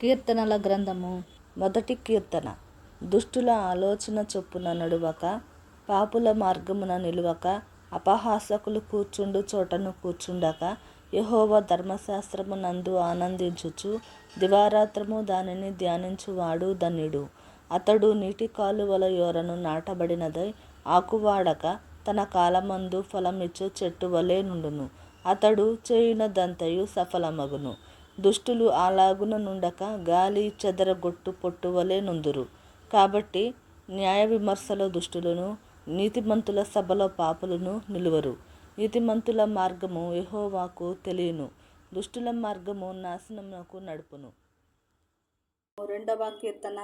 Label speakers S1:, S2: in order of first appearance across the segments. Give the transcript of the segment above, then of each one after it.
S1: కీర్తనల గ్రంథము మొదటి కీర్తన. దుష్టుల ఆలోచన చొప్పున నడువక, పాపుల మార్గమున నిలువక, అపహాసకులు కూర్చుండు చోటను కూర్చుండక, యెహోవా ధర్మశాస్త్రము నందు ఆనందించుచు దివారాత్రము దానిని ధ్యానించువాడు ధన్యుడు. అతడు నీటి కాలువల యోరను నాటబడినదై ఆకువాడక, తన కాలమందు ఫలమిచ్చు చెట్టు వలె నుండును. అతడు చేయునదంతయు సఫలమగును. దుష్టులు అలాగున నుండక గాలి చెదరగొట్టు పొట్టువలే నుందురు. కాబట్టి న్యాయ విమర్శలో దుష్టులను, నీతిమంతుల సభలో పాపులను నిలువరు. నీతిమంతుల మార్గము యెహోవాకు తెలియను, దుష్టుల మార్గము నాశనమునకు నడుపును.
S2: రెండవ కీర్తన.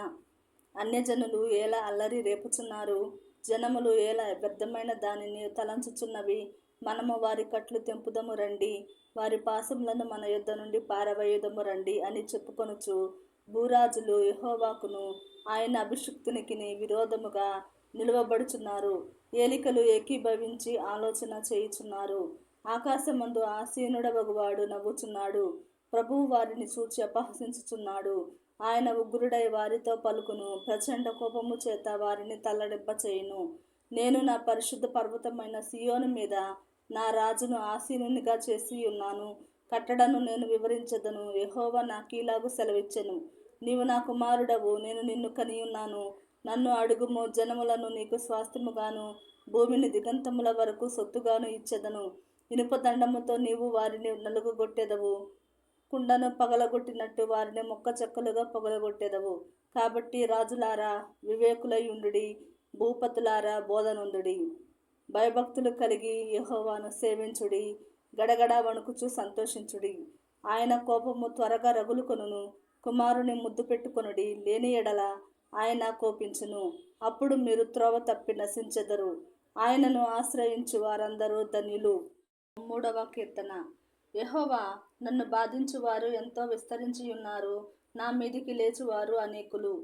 S2: అన్యజనులు ఏల అల్లరి రేపుచున్నారు, జనములు ఏల వ్యర్థమైన దానిని తలంచుచున్నవి. మనము వారి కట్లు తెంపుదము రండి, వారి పాశములను మన యొద్ద నుండి పారవేయుదము రండి అని చెప్పుకొనుచు, భూరాజులు యెహోవాకును ఆయన అభిషిక్తునికి విరోధముగా నిలువబడుచున్నారు. ఏలికలు ఏకీభవించి ఆలోచన చేయుచున్నారు. ఆకాశమందు ఆసీనుడవగువాడు నవ్వుచున్నాడు. ప్రభువు వారిని చూచి అపహసించుచున్నాడు. ఆయన ఉగ్రుడై వారితో పలుకును, ప్రచండ కోపము చేత వారిని తల్లడింపచేయును. నేను నా పరిశుద్ధ పర్వతమైన సియోను మీద నా రాజును ఆసీనునిగా చేసి ఉన్నాను. కట్టడను నేను వివరించదను. యెహోవా నాకీలాగు సెలవిచ్చెను, నీవు నా కుమారుడవు, నేను నిన్ను కనియున్నాను. నన్ను అడుగుము, జనములను నీకు స్వాస్థ్యముగాను, భూమిని దిగంతముల వరకు సొత్తుగాను ఇచ్చెదను. ఇనుపదండముతో నీవు వారిని నలుగుగొట్టెదవు, కుండను పగలగొట్టినట్టు వారిని మొక్క చెక్కలుగా పగలగొట్టెదవు. కాబట్టి రాజులారా వివేకులయుండుడి, భూపతులారా బోధనొందుడి. భయభక్తులు కలిగి యెహోవాను సేవించుడి, గడగడ వణుకుచు సంతోషించుడి. ఆయన కోపము త్వరగా రగులుకొనును. కుమారుని ముద్దు పెట్టుకొనుడి, లేని ఎడల ఆయన కోపించును. అప్పుడు మీరు త్రోవ తప్పి నశించెదరు. ఆయనను ఆశ్రయించు వారందరూ ధన్యులు. మూడవ కీర్తన. యెహోవా, నన్ను బాధించువారు ఎంతో విస్తరించియున్నారు, నా మీదికి లేచువారు అనేకులు.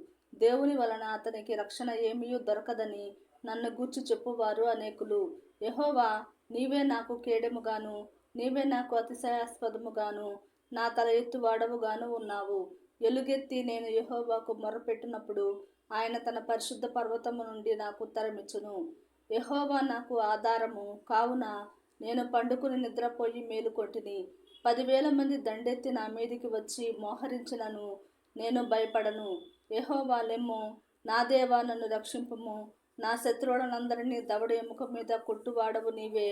S2: దేవుని వలన అతనికి రక్షణ ఏమీయూ దొరకదని నన్ను గూర్చి చెప్పువారు అనేకులు. యెహోవా, నీవే నాకు కేడెముగాను, నీవే నాకు అతిశయాస్పదముగాను, నా తల ఎత్తువాడవుగాను ఉన్నావు. ఎలుగెత్తి నేను యెహోవాకు మొర్రపెట్టినప్పుడు ఆయన తన పరిశుద్ధ పర్వతము నుండి నాకు ఉత్తరమిచ్చును. యెహోవా నాకు ఆధారము కావున నేను పండుకుని నిద్రపోయి మేలుకొంటిని. 10,000 మంది దండెత్తి నా మీదికి వచ్చి మోహరించినను నేను భయపడను. యెహోవా లెమ్ము, నా దేవా నన్ను రక్షింపుము. నా శత్రువులనందరినీ దవడ ఎముక మీద కొట్టువాడవు నీవే,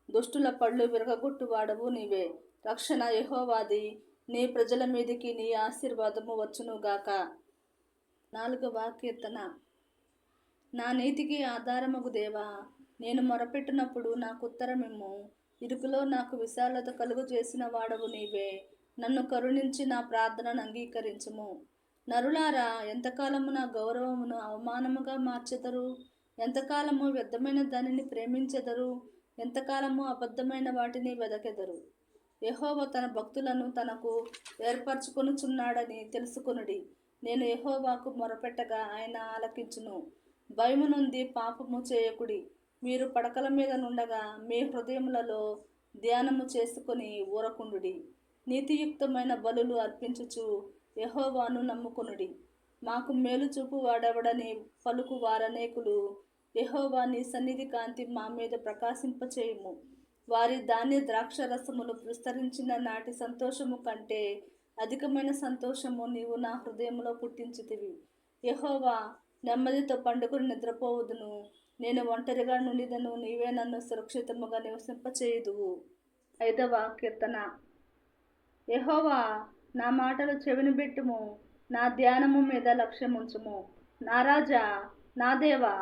S2: దుష్టుల పళ్ళు విరగగొట్టువాడవు నీవే. రక్షణ యెహోవాది, నీ ప్రజల మీదికి నీ ఆశీర్వాదము వచ్చునుగాక. 4వ కీర్తన. నా నీతికి ఆధారమగు దేవా, నేను మొరపెట్టినప్పుడు నాకు ఉత్తరమిమ్ము. ఇరుకులో నాకు విశాలత కలుగు చేసిన వాడవు నీవే. నన్ను కరుణించి నా ప్రార్థనను అంగీకరించుము. నరులారా, ఎంతకాలము నా గౌరవమును అవమానముగా మార్చెదరు? ఎంతకాలము వ్యర్థమైన దానిని ప్రేమించెదరు? ఎంతకాలము అబద్ధమైన వాటిని వెదకెదరు? యెహోవా తన భక్తులను తనకు ఏర్పరచుకొనుచున్నాడని తెలుసుకొనుడి. నేను యెహోవాకు మొరపెట్టగా ఆయన ఆలకించును. భయము నొంది పాపము చేయకుడి. మీరు పడకల మీద నుండగా మీ హృదయములలో ధ్యానము చేసుకొని ఊరకుండుడి. నీతియుక్తమైన బలులు అర్పించుచు యెహోవాను నమ్ముకొనుడి. మాకు మేలు చూపు వాడెవడని పలుకు వారనేకులు. యెహోవా, నీ సన్నిధి కాంతి మా మీద ప్రకాశింపచేయుము. వారి ధాన్య ద్రాక్షరసములు విస్తరించిన నాటి సంతోషము కంటే అధికమైన సంతోషము నీవు నా హృదయంలో పుట్టించితివి. యెహోవా, నెమ్మదితో పండుకుని నిద్రపోవుదును. నేను ఒంటరిగా నుండిదను, నీవే నన్ను సురక్షితముగా నివసింపచేయుదువు. 5వ కీర్తన. యెహోవా, నా మాటలు చెవినబెట్టుము, నా ధ్యానము మీద లక్ష్యముంచుము. నా రాజా, నా దేవా,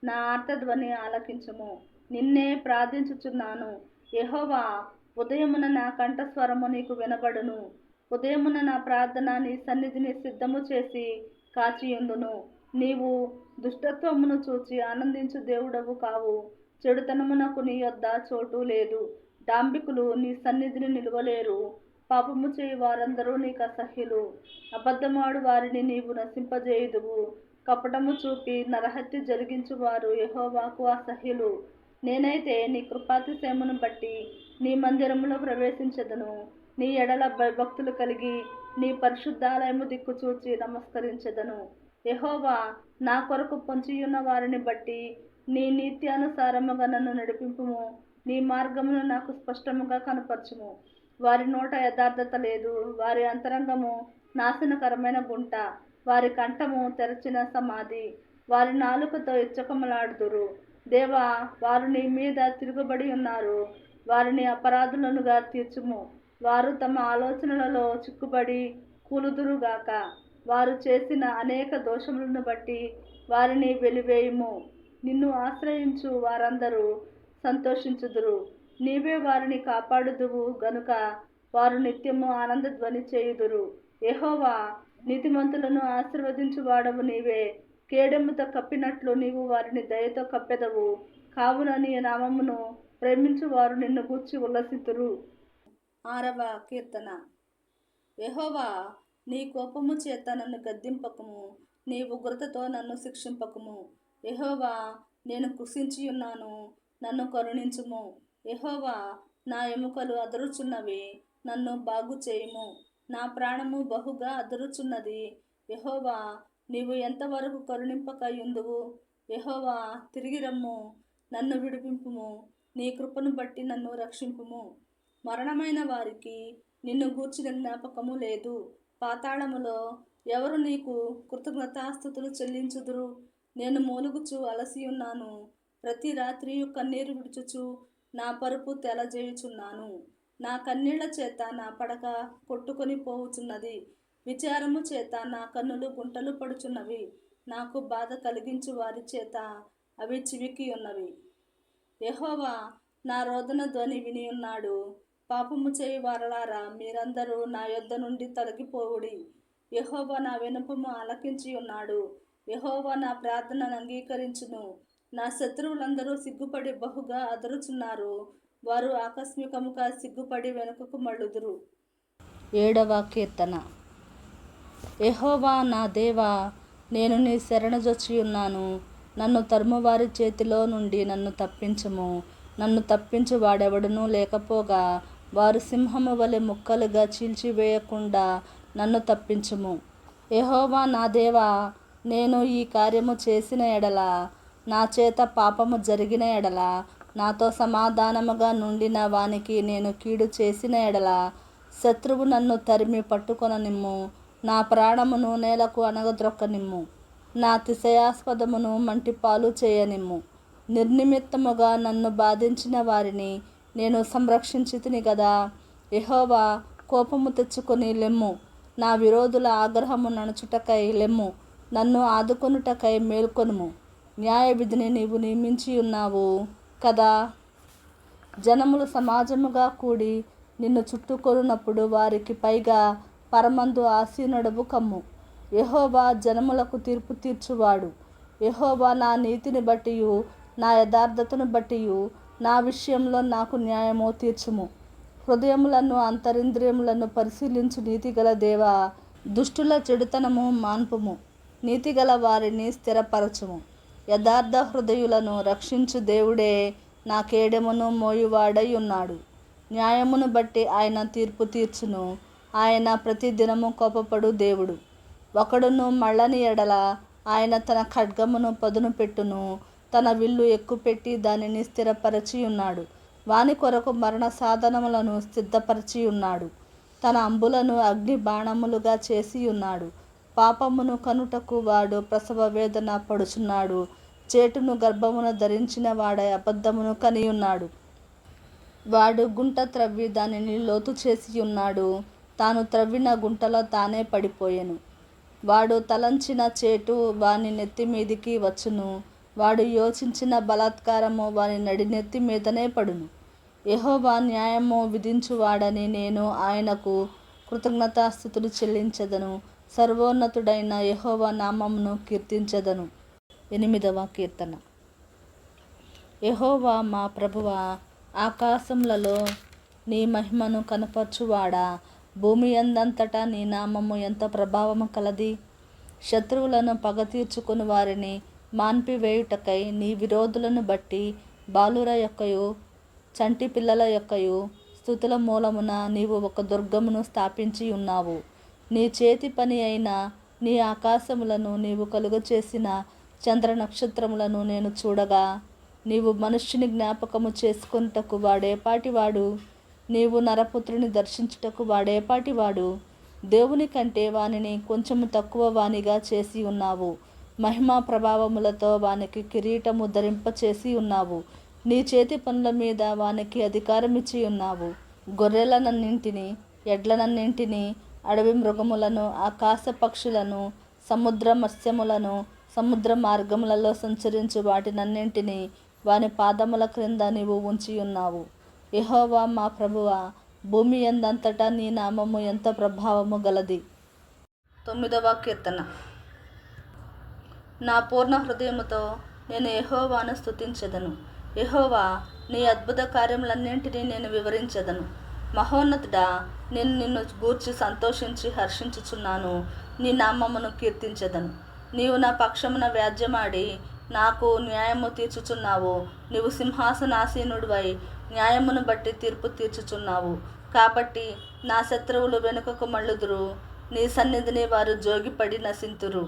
S2: నా ఆర్తధ్వని ఆలకించుము. నిన్నే ప్రార్థించుచున్నాను. యెహోవా, ఉదయమున నా కంఠస్వరము నీకు వినబడును. ఉదయమున నా ప్రార్థన నీ సన్నిధిని సిద్ధము చేసి కాచియుందును. నీవు దుష్టత్వమును చూచి ఆనందించు దేవుడవు కావు. చెడుతనమునకు నీ యొద్ద చోటు లేదు. డాంబికులు నీ సన్నిధిని నిలువలేరు. పాపము చేయు వారందరూ నీకు అసహ్యులు. అబద్ధమాడు వారిని నీవు నశింపజేయుదువు. కపటము చూపి నరహత్య జరిగించువారు యెహోవాకు అసహ్యులు. నేనైతే నీ కృపాతిశయమును బట్టి నీ మందిరములో ప్రవేశించెదను. నీ ఎడల భయభక్తులు కలిగి నీ పరిశుద్ధాలయము దిక్కు చూచి నమస్కరించెదను. యెహోవా, నా కొరకు పొంచియున్న వారిని బట్టి నీ నీత్యానుసారముగా నన్ను నడిపింపుము. నీ మార్గమును నాకు స్పష్టముగా కనపరచుము. వారి నోట యథార్థత లేదు, వారి అంతరంగము నాశనకరమైన గుంట, వారి కంఠము తెరచిన సమాధి, వారి నాలుకతో ఇచ్చకములాడుదురు. దేవా, వారు నీ మీద తిరుగుబడి ఉన్నారు, వారిని అపరాధులనుగా తీర్చుము. వారు తమ ఆలోచనలలో చిక్కుబడి కూలుదురుగాక. వారు చేసిన అనేక దోషములను బట్టి వారిని వెలివేయుము. నిన్ను ఆశ్రయించు వారందరూ సంతోషించుదురు. నీవే వారిని కాపాడుదువు గనుక వారు నిత్యము ఆనందధ్వని చేయుదురు. యెహోవా, నీతిమంతులను ఆశీర్వదించువాడవు నీవే. కేడెముతో కప్పినట్లు నీవు వారిని దయతో కప్పెదవు. కావున నీ నామమును ప్రేమించువారు నిన్ను గూర్చి ఉల్లసితురు. 6వ కీర్తన. యెహోవా, నీ కోపము చేత నన్ను గద్దింపకుము, నీ ఉగ్రతతో నన్ను శిక్షింపకుము. యెహోవా, నేను కృషించియున్నాను, నన్ను కరుణించుము. యెహోవా, నా ఎముకలు అదురుచున్నవి, నన్ను బాగు చేయుము. నా ప్రాణము బహుగా అదురుచున్నది. యెహోవా, నీవు ఎంతవరకు కరుణింపకయుందువు? యెహోవా, తిరిగి రమ్ము, నన్ను విడిపింపుము. నీ కృపను బట్టి నన్ను రక్షింపుము. మరణమైన వారికి నిన్ను గూర్చిన జ్ఞాపకము లేదు. పాతాళములో ఎవరు నీకు కృతజ్ఞతాస్తుతులు చెల్లించుదురు? నేను మూలుగుచు అలసియున్నాను, ప్రతి రాత్రియు కన్నీరు విడుచుచు నా పరుపు తెలజేయుచున్నాను. నా కన్నీళ్ల చేత నా పడక కొట్టుకొని పోవుచున్నది. విచారము చేత నా కన్నులు గుంటలు పడుచున్నవి. నాకు బాధ కలిగించు వారి చేత అవి చివికి ఉన్నవి. యెహోవా నా రోదన ధ్వని వినియున్నాడు. పాపము చేయి వారలారా, మీరందరూ నా యొద్ద నుండి తొలగిపోవుడి. యెహోవా నా విన్నపము ఆలకించి ఉన్నాడు. యెహోవా నా ప్రార్థనను అంగీకరించును. నా శత్రువులందరూ సిగ్గుపడి బహుగా అదురుచున్నారు. వారు ఆకస్మికముగా సిగ్గుపడి వెనుకకు మళ్ళుదురు.
S1: 7వ కీర్తన. యెహోవా నా దేవా, నేను నీ శరణుజొచ్చియున్నాను. నన్ను తరుమువారి చేతిలో నుండి నన్ను తప్పించుము. నన్ను తప్పించు వాడెవడునూ లేకపోగా వారు సింహము వలె ముక్కలుగా చీల్చివేయకుండా నన్ను తప్పించుము. యెహోవా నా దేవా, నేను ఈ కార్యము చేసిన ఎడల, నా చేత పాపము జరిగిన ఎడల, నాతో సమాధానముగా నుండిన వానికి నేను కీడు చేసిన ఎడల, శత్రువు నన్ను తరిమి పట్టుకొననిమ్ము. నా ప్రాణమును నేలకు అణగద్రొక్కనిమ్ము. నా అతిశయాస్పదమును మంటిపాలు చేయనిమ్ము. నిర్నిమిత్తముగా నన్ను బాధించిన వారిని నేను సంరక్షించితిని గదా. యెహోవా, కోపము తెచ్చుకొని లెమ్ము. నా విరోధుల ఆగ్రహము నణచుటకై లెమ్ము. నన్ను ఆదుకొనుటకై మేల్కొనుము. న్యాయ విధిని నీవు నియమించి ఉన్నావు కదా. జనములు సమాజముగా కూడి నిన్ను చుట్టుకొనున్నప్పుడు వారికి పైగా పరమందు ఆసీనుడవు కమ్ము. యెహోవా జనములకు తీర్పు తీర్చువాడు. యెహోవా నా నీతిని బట్టియు నా యథార్థతను బట్టియు నా విషయంలో నాకు న్యాయము తీర్చుము. హృదయములను అంతరింద్రియములను పరిశీలించు నీతిగల దేవా, దుష్టుల చెడుతనము మాన్పుము. నీతిగల వారిని స్థిరపరచుము. యథార్థ హృదయులను రక్షించు దేవుడే నా కేడెమును మోయువాడై ఉన్నాడు. న్యాయమును బట్టి ఆయన తీర్పు తీర్చును. ఆయన ప్రతి దినము కోపపడు దేవుడు. ఒకడును మళ్ళని ఎడల ఆయన తన ఖడ్గమును పదును పెట్టును. తన విల్లు ఎక్కుపెట్టి దానిని స్థిరపరచి ఉన్నాడు. వాని కొరకు మరణ సాధనములను సిద్ధపరచి ఉన్నాడు. తన అంబులను అగ్ని బాణములుగా చేసి ఉన్నాడు. పాపమును కనుటకు వాడు ప్రసవ వేదన పడుచున్నాడు. చేటును గర్భమున ధరించిన వాడై అబద్ధమును కనియున్నాడు. వాడు గుంట త్రవ్వి దానిని లోతు చేసి ఉన్నాడు. తాను త్రవ్విన గుంటలో తానే పడిపోయెను. వాడు తలంచిన చేటు వాని నెత్తి మీదికి వచ్చును. వాడు యోచించిన బలాత్కారము వాని నడినెత్తి మీదనే పడును. యెహోవా న్యాయము విధించువాడని నేను ఆయనకు కృతజ్ఞతాస్తుతులు చెల్లించెదను. సర్వోన్నతుడైన యెహోవా నామమును కీర్తించెదను. 8వ కీర్తన. యెహోవా మా ప్రభువా, ఆకాశములలో నీ మహిమను కనపరచువాడా, భూమి యందంతటా నీ నామము ఎంత ప్రభావము కలది. శత్రువులను పగ తీర్చుకుని వారిని మాన్పివేయుటకై నీ విరోధులను బట్టి బాలుర యొక్కయు చంటి పిల్లల యొక్కయు స్తుతుల మూలమున నీవు ఒక దుర్గమును స్థాపించి ఉన్నావు. నీ చేతి పని అయిన నీ ఆకాశములను నీవు కలుగచేసిన చంద్ర నక్షత్రములను నేను చూడగా, నీవు మనుష్యుని జ్ఞాపకము చేసుకొనుటకు వాడేపాటివాడు? నీవు నరపుత్రుని దర్శించుటకు వాడేపాటివాడు? దేవుని కంటే వానిని కొంచెము తక్కువ వానిగా చేసి ఉన్నావు. మహిమా ప్రభావములతో వానికి కిరీటము ధరింపచేసి ఉన్నావు. నీ చేతి పనుల మీద వానికి అధికారమిచ్చి ఉన్నావు. గొర్రెలనన్నింటినీ, ఎడ్లనన్నింటినీ, అడవి మృగములను, ఆకాశ పక్షులను, సముద్ర మత్స్యములను, సముద్ర మార్గములలో సంచరించు వాటినన్నింటినీ వాని పాదముల క్రింద నీవు ఉంచి ఉన్నావు. యెహోవా మా ప్రభువా, భూమి యందంతటా నీ నామము ఎంత ప్రభావము గలది.
S2: 9వ కీర్తన. నా పూర్ణ హృదయముతో నేను యెహోవాను స్తుతించెదను. యెహోవా, నీ అద్భుత కార్యములన్నింటినీ నేను వివరించెదను. మహోన్నతుడా, నేను నిన్ను గూర్చి సంతోషించి హర్షించుచున్నాను. నీ నామమును కీర్తించెదను. నీవు నా పక్షమున వ్యాజ్యమాడి నాకు న్యాయము తీర్చుచున్నావు. నీవు సింహాసనాసీనుడివై న్యాయమును బట్టి తీర్పు తీర్చుచున్నావు. కాబట్టి నా శత్రువులు వెనుకకు మళ్ళుదురు. నీ సన్నిధిని వారు జోగిపడి నశింతురు.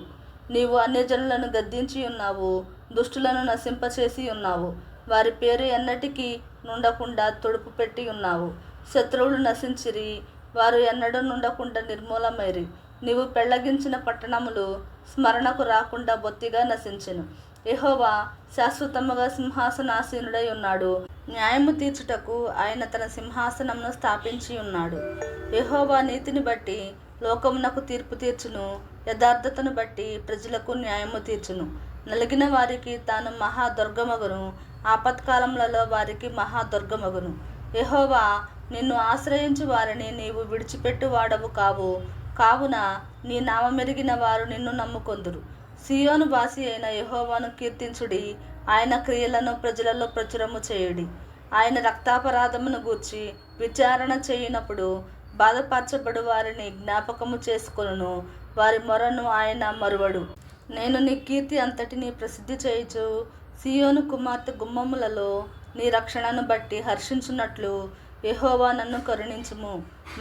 S2: నీవు అన్యజనులను గద్దించి ఉన్నావు, దుష్టులను నశింపచేసి ఉన్నావు. వారి పేరు ఎన్నటికీ నుండకుండా తుడుపు పెట్టి ఉన్నావు. శత్రువులు నశించిరి, వారు ఎన్నడూ నుండకుండా నిర్మూలమైరి. నీవు పెళ్లగించిన పట్టణములు స్మరణకు రాకుండా బొత్తిగా నశించెను. యెహోవా శాశ్వతముగా సింహాసనాసీనుడై ఉన్నాడు. న్యాయము తీర్చుటకు ఆయన తన సింహాసనమును స్థాపించి ఉన్నాడు. యెహోవా నీతిని బట్టి లోకమునకు తీర్పు తీర్చును. యథార్థతను బట్టి ప్రజలకు న్యాయము తీర్చును. నలిగిన వారికి తాను మహాదుర్గమగును. ఆపత్కాలములలో వారికి మహాదుర్గమగును. యెహోవా, నిన్ను ఆశ్రయించు వారిని నీవు విడిచిపెట్టు వాడవు కావు. కావున నీ నామమెరిగిన వారు నిన్ను నమ్ముకొందురు. సీయోను వాసి అయిన యెహోవాను కీర్తించుడి. ఆయన క్రియలను ప్రజలలో ప్రచురము చేయుడి. ఆయన రక్తాపరాధమును గూర్చి విచారణ చేయునప్పుడు బాధపరచబడు వారిని జ్ఞాపకము చేసుకొనును. వారి మొరను ఆయన మరువడు. నేను నీ కీర్తి అంతటినీ ప్రసిద్ధి చేయుచు సీయోను కుమార్తె గుమ్మములలో నీ రక్షణను బట్టి హర్షించున్నట్లు యెహోవా నన్ను కరుణించుము.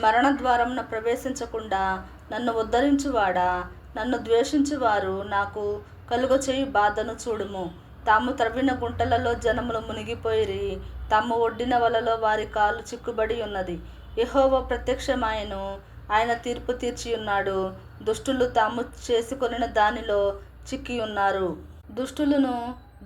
S2: మరణ ద్వారమున ప్రవేశించకుండా నన్ను ఉద్ధరించువాడా, నన్ను ద్వేషించువారు నాకు కలుగచేయు బాధను చూడుము. తాము త్రవ్విన గుంటలలో జనములు మునిగిపోయిరి. తాము ఒడ్డిన వలలో వారి కాలు చిక్కుబడి ఉన్నది. యెహోవా ప్రత్యక్షమాయెను, ఆయన తీర్పు తీర్చి ఉన్నాడు. దుష్టులు తాము చేసుకొనిన దానిలో చిక్కి ఉన్నారు. దుష్టులను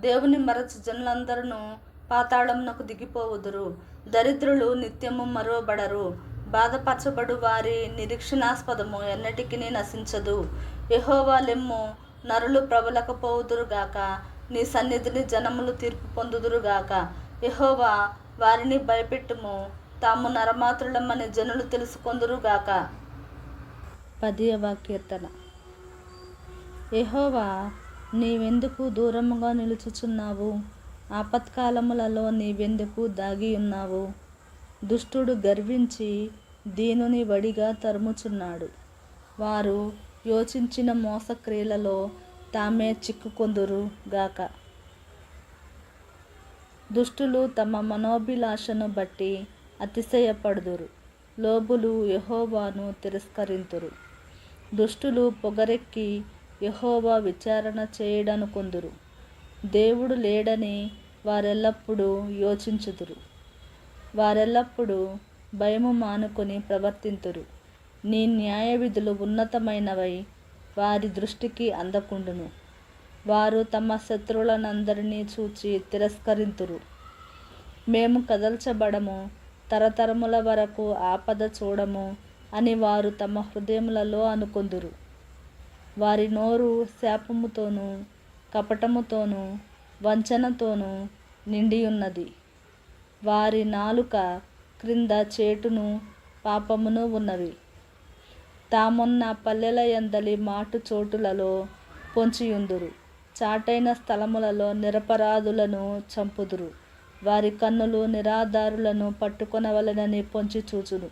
S2: దేవుని మరచు జనులందరూ పాతాళమునకు దిగిపోవుదురు. దరిద్రులు నిత్యము మరువబడరు. బాధపరచబడు వారి నిరీక్షణాస్పదము ఎన్నటికీ నశించదు. యెహోవా లెమ్ము, నరులు ప్రబలకపోవుదురుగాక. నీ సన్నిధిని జనములు తీర్పు పొందుదురుగాక. యెహోవా, వారిని భయపెట్టుము. తాము నరమాతృలమని జనులు తెలుసుకొందురుగాక.
S1: 10వ కీర్తన. యెహోవా, నీవెందుకు దూరముగా నిలుచుచున్నావు? ఆపత్కాలములలో నీవెందుకు దాగి ఉన్నావు? దుష్టుడు గర్వించి దీనుని వడిగా తరుముచున్నాడు. వారు యోచించిన మోసక్రియలలో తామే చిక్కుకొందురు గాక. దుష్టులు తమ మనోభిలాషను బట్టి అతిశయపడుదురు. లోబులు యెహోవాను తిరస్కరింతురు. దుష్టులు పొగరెక్కి యెహోవా విచారణ చేయడనుకొందురు. దేవుడు లేడని వారెల్లప్పుడూ యోచించుదురు. వారెల్లప్పుడూ భయము మానుకొని ప్రవర్తింతురు. నీ న్యాయ విధులు ఉన్నతమైనవై వారి దృష్టికి అందకుండును. వారు తమ శత్రువులనందరినీ చూచి తిరస్కరింతురు. మేము కదల్చబడము, తరతరముల వరకు ఆపద చూడము అని వారు తమ హృదయములలో అనుకొందురు. వారి నోరు శాపముతోనూ కపటముతోనూ వంచనతోనూ నిండియున్నది. వారి నాలుక క్రింద చేటును పాపమును ఉన్నవి. తామున్న పల్లెల యందలి మాటు చోటులలో పొంచియుందురు. చాటైన స్థలములలో నిరపరాధులను చంపుదురు. వారి కన్నులు నిరాధారులను పట్టుకొనవలెనని పొంచి చూచును.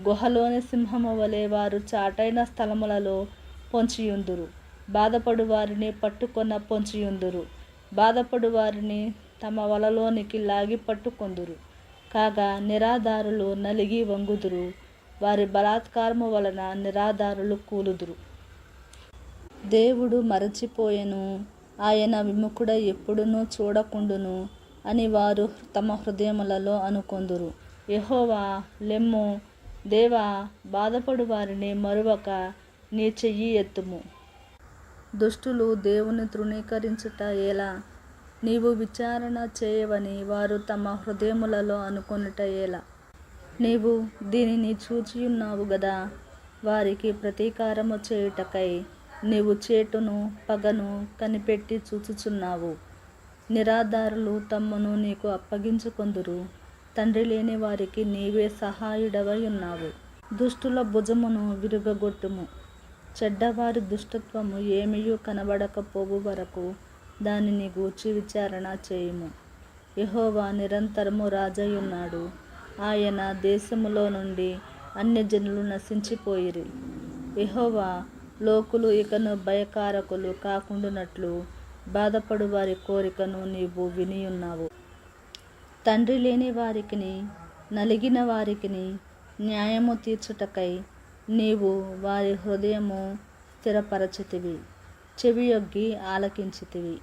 S1: గుహలోని సింహము వలె వారు చాటైన స్థలములలో పొంచియుందురు. బాధపడు వారిని పట్టుకొన పొంచియుందురు. బాధపడు వారిని తమ వలలోనికి లాగి పట్టుకొందురు. కాగా నిరాధారులు నలిగి వంగుదురు. వారి బలాత్కారము వలన నిరాధారులు కూలుదురు. దేవుడు మరచిపోయెను, ఆయన విముఖుడై ఎప్పుడునూ చూడకుండును అని వారు తమ హృదయములలో అనుకొందురు. యెహోవా లెమ్ము, దేవా, బాధపడు వారిని మరువక నీ చెయ్యి ఎత్తుము. దుష్టులు దేవుని తృణీకరించుట ఎలా? నీవు విచారణ చేయవని వారు తమ హృదయములలో అనుకొనుట ఎలా? నీవు దీనిని చూచియున్నావు గదా. వారికి ప్రతీకారము చేయుటకై నీవు చేటును పగను కనిపెట్టి చూచుచున్నావు. నిరాధారులు తమ్మును నీకు అప్పగించుకొందురు. తండ్రి లేని వారికి నీవే సహాయుడవై ఉన్నావు. దుష్టుల భుజమును విరుగగొట్టుము. చెడ్డవారి దుష్టత్వము ఏమియూ కనబడకపోవు వరకు దానిని గూర్చి విచారణ చేయుము. యెహోవా నిరంతరము రాజయ్యున్నాడు. ఆయన దేశములో నుండి అన్యజనులు నశించిపోయిరి. యెహోవా లోకులు ఇకను భయకారకులు కాకుండునట్లు బాధపడు వారి కోరికను నీవు వినియున్నావు. తండ్రి లేని వారికిని నలిగిన వారికిని న్యాయము తీర్చుటకై నీవు వారి హృదయము స్థిరపరచితివి, చెవియొగ్గి ఆలకించితివి.